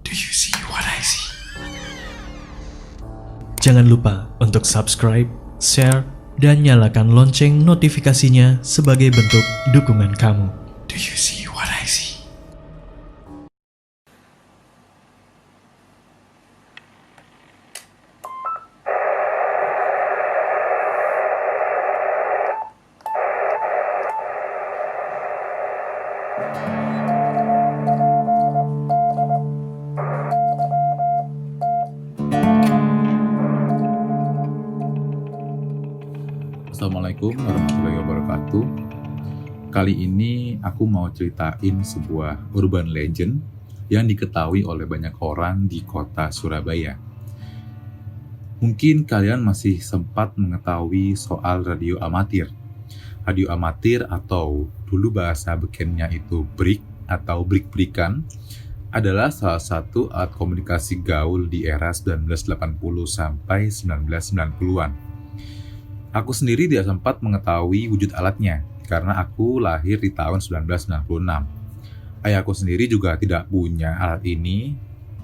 Do you see what I see? Jangan lupa untuk subscribe, share, dan nyalakan lonceng notifikasinya sebagai bentuk dukungan kamu. Do you see what I see? Assalamualaikum warahmatullahi wabarakatuh. Kali ini aku mau ceritain sebuah urban legend yang diketahui oleh banyak orang di kota Surabaya. Mungkin kalian masih sempat mengetahui soal radio amatir. Radio amatir atau dulu bahasa bekennya itu break atau break-breakan adalah salah satu alat komunikasi gaul di era 1980 sampai 1990-an. Aku sendiri tidak sempat mengetahui wujud alatnya, karena aku lahir di tahun 1996. Ayahku sendiri juga tidak punya alat ini,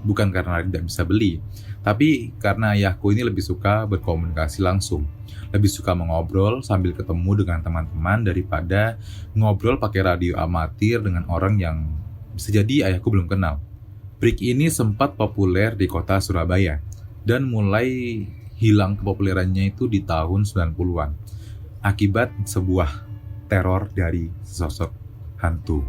bukan karena tidak bisa beli, tapi karena ayahku ini lebih suka berkomunikasi langsung. Lebih suka mengobrol sambil ketemu dengan teman-teman daripada ngobrol pakai radio amatir dengan orang yang bisa jadi ayahku belum kenal. Break ini sempat populer di kota Surabaya, dan mulai hilang kepopulerannya itu di tahun 90-an akibat sebuah teror dari sosok hantu.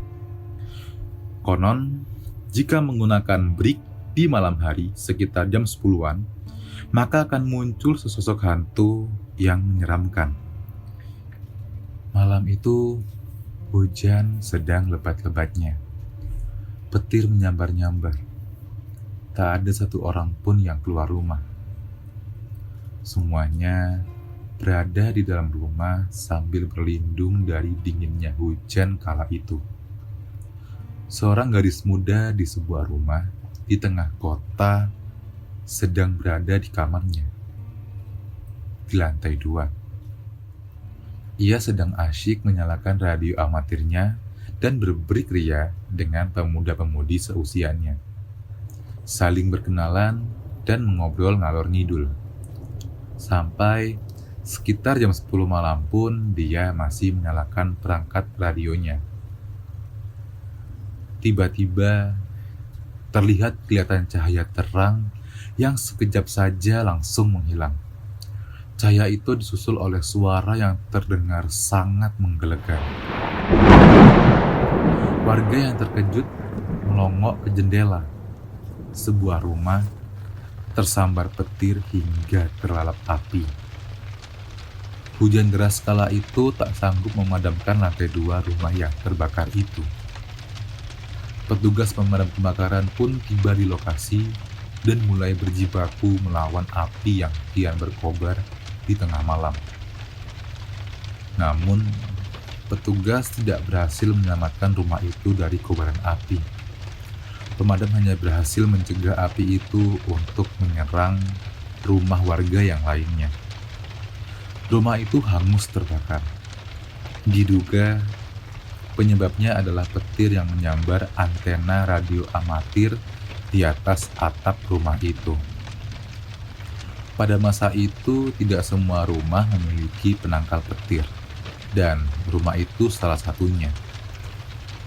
Konon, jika menggunakan break di malam hari sekitar jam 10-an, maka akan muncul sesosok hantu yang menyeramkan. Malam itu, hujan sedang lebat-lebatnya. Petir menyambar-nyambar. Tak ada satu orang pun yang keluar rumah. Semuanya berada di dalam rumah sambil berlindung dari dinginnya hujan kala itu. Seorang gadis muda di sebuah rumah di tengah kota sedang berada di kamarnya, di lantai 2. Ia sedang asyik menyalakan radio amatirnya dan berbreak ria dengan pemuda-pemudi seusianya, saling berkenalan dan mengobrol ngalor ngidul. Sampai sekitar jam 10 malam pun dia masih menyalakan perangkat radionya. Tiba-tiba terlihat kelihatan cahaya terang yang sekejap saja langsung menghilang. Cahaya itu disusul oleh suara yang terdengar sangat menggelegar. Warga yang terkejut melongok ke jendela. Sebuah rumah tersambar petir hingga terlalap api. Hujan deras kala itu tak sanggup memadamkan lantai 2 rumah yang terbakar itu. Petugas pemadam kebakaran pun tiba di lokasi dan mulai berjibaku melawan api yang kian berkobar di tengah malam. Namun, petugas tidak berhasil menyelamatkan rumah itu dari kobaran api. Pemadam hanya berhasil mencegah api itu untuk menyerang rumah warga yang lainnya. Rumah itu hangus terbakar. Diduga penyebabnya adalah petir yang menyambar antena radio amatir di atas atap rumah itu. Pada masa itu tidak semua rumah memiliki penangkal petir, dan rumah itu salah satunya.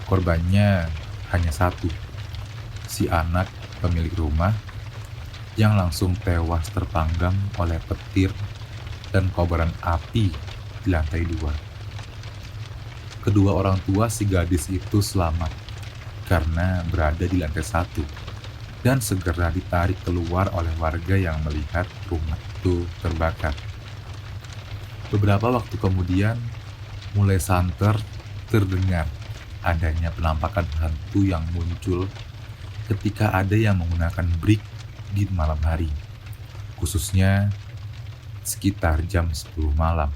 Korbannya hanya satu, si anak pemilik rumah yang langsung tewas terpanggang oleh petir dan kobaran api di lantai 2. Kedua orang tua si gadis itu selamat karena berada di lantai 1 dan segera ditarik keluar oleh warga yang melihat rumah itu terbakar. Beberapa waktu kemudian mulai santer terdengar adanya penampakan hantu yang muncul ketika ada yang menggunakan break di malam hari, khususnya sekitar jam 10 malam.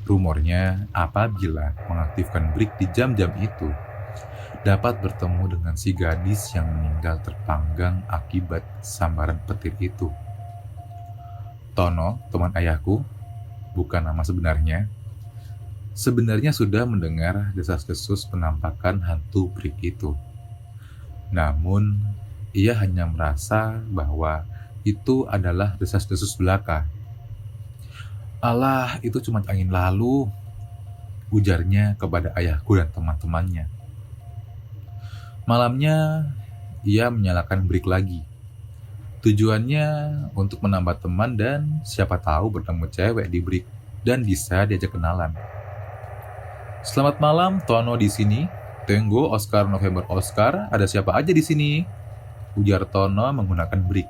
Rumornya apabila mengaktifkan break di jam-jam itu, dapat bertemu dengan si gadis yang meninggal terpanggang akibat sambaran petir itu. Tono, teman ayahku, bukan nama sebenarnya sudah mendengar desas-desus penampakan hantu break itu. Namun, Ia hanya merasa bahwa itu adalah desas-desus belaka. "Alah, itu cuma angin lalu," ujarnya kepada ayahku dan teman-temannya. Malamnya, ia menyalakan brik lagi. Tujuannya untuk menambah teman dan siapa tahu bertemu cewek di brik dan bisa diajak kenalan. "Selamat malam, Tono di sini. Tango Oscar November Oscar, ada siapa aja di sini?" ujar Tono menggunakan brik.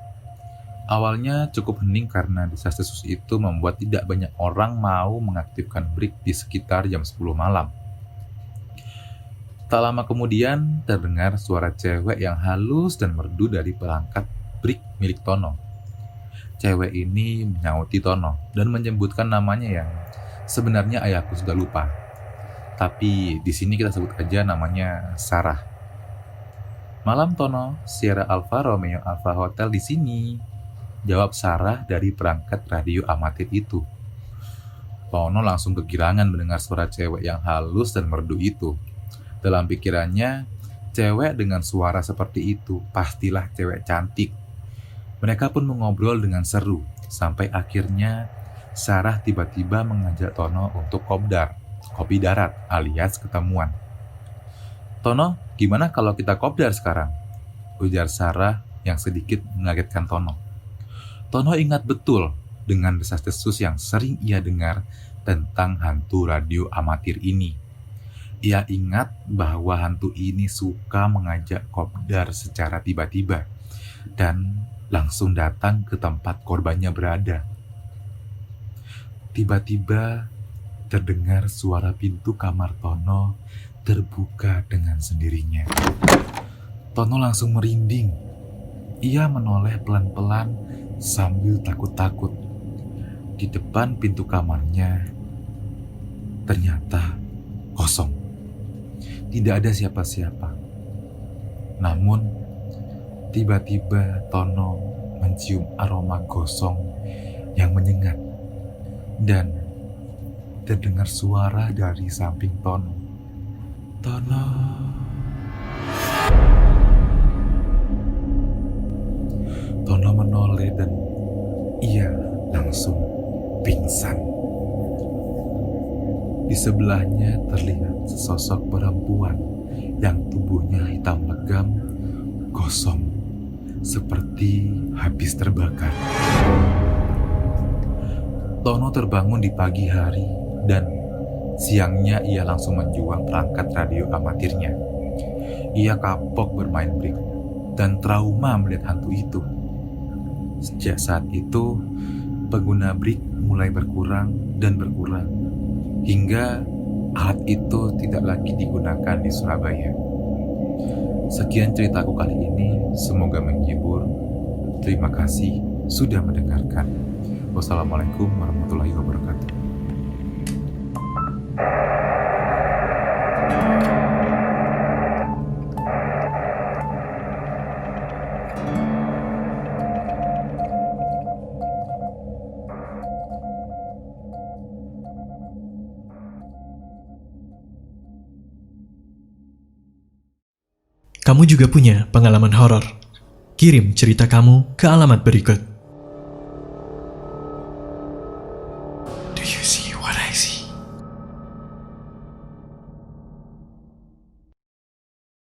Awalnya cukup hening karena desas-desus itu membuat tidak banyak orang mau mengaktifkan brik di sekitar jam 10 malam. Tak lama kemudian terdengar suara cewek yang halus dan merdu dari perangkat brik milik Tono. Cewek ini menyauti Tono dan menyebutkan namanya yang sebenarnya ayahku sudah lupa. Tapi di sini kita sebut aja namanya Sarah. "Malam Tono, Sierra Alpha Romeo Alpha Hotel di sini," jawab Sarah dari perangkat radio amatir itu. Tono langsung kegirangan mendengar suara cewek yang halus dan merdu itu. Dalam pikirannya, cewek dengan suara seperti itu pastilah cewek cantik. Mereka pun mengobrol dengan seru, sampai akhirnya Sarah tiba-tiba mengajak Tono untuk kopi darat alias ketemuan. "Tono, gimana kalau kita kopdar sekarang?" ujar Sarah yang sedikit mengagetkan Tono. Tono ingat betul dengan desas-desus yang sering ia dengar tentang hantu radio amatir ini. Ia ingat bahwa hantu ini suka mengajak kopdar secara tiba-tiba dan langsung datang ke tempat korbannya berada. Tiba-tiba terdengar suara pintu kamar Tono terbuka dengan sendirinya. Tono langsung merinding. Ia menoleh pelan-pelan sambil takut-takut. Di depan pintu kamarnya ternyata kosong. Tidak ada siapa-siapa. Namun, tiba-tiba Tono mencium aroma gosong yang menyengat. Dan terdengar suara dari samping Tono. "Tono." Tono menoleh dan ia langsung pingsan. Di sebelahnya terlihat sesosok perempuan yang tubuhnya hitam legam, kosong, seperti habis terbakar. Tono terbangun di pagi hari dan siangnya ia langsung menjual perangkat radio amatirnya. Ia kapok bermain brik dan trauma melihat hantu itu. Sejak saat itu, pengguna brik mulai berkurang dan berkurang, hingga alat itu tidak lagi digunakan di Surabaya. Sekian ceritaku kali ini, semoga menghibur. Terima kasih sudah mendengarkan. Wassalamualaikum warahmatullahi wabarakatuh. Kamu juga punya pengalaman horor? Kirim cerita kamu ke alamat berikut.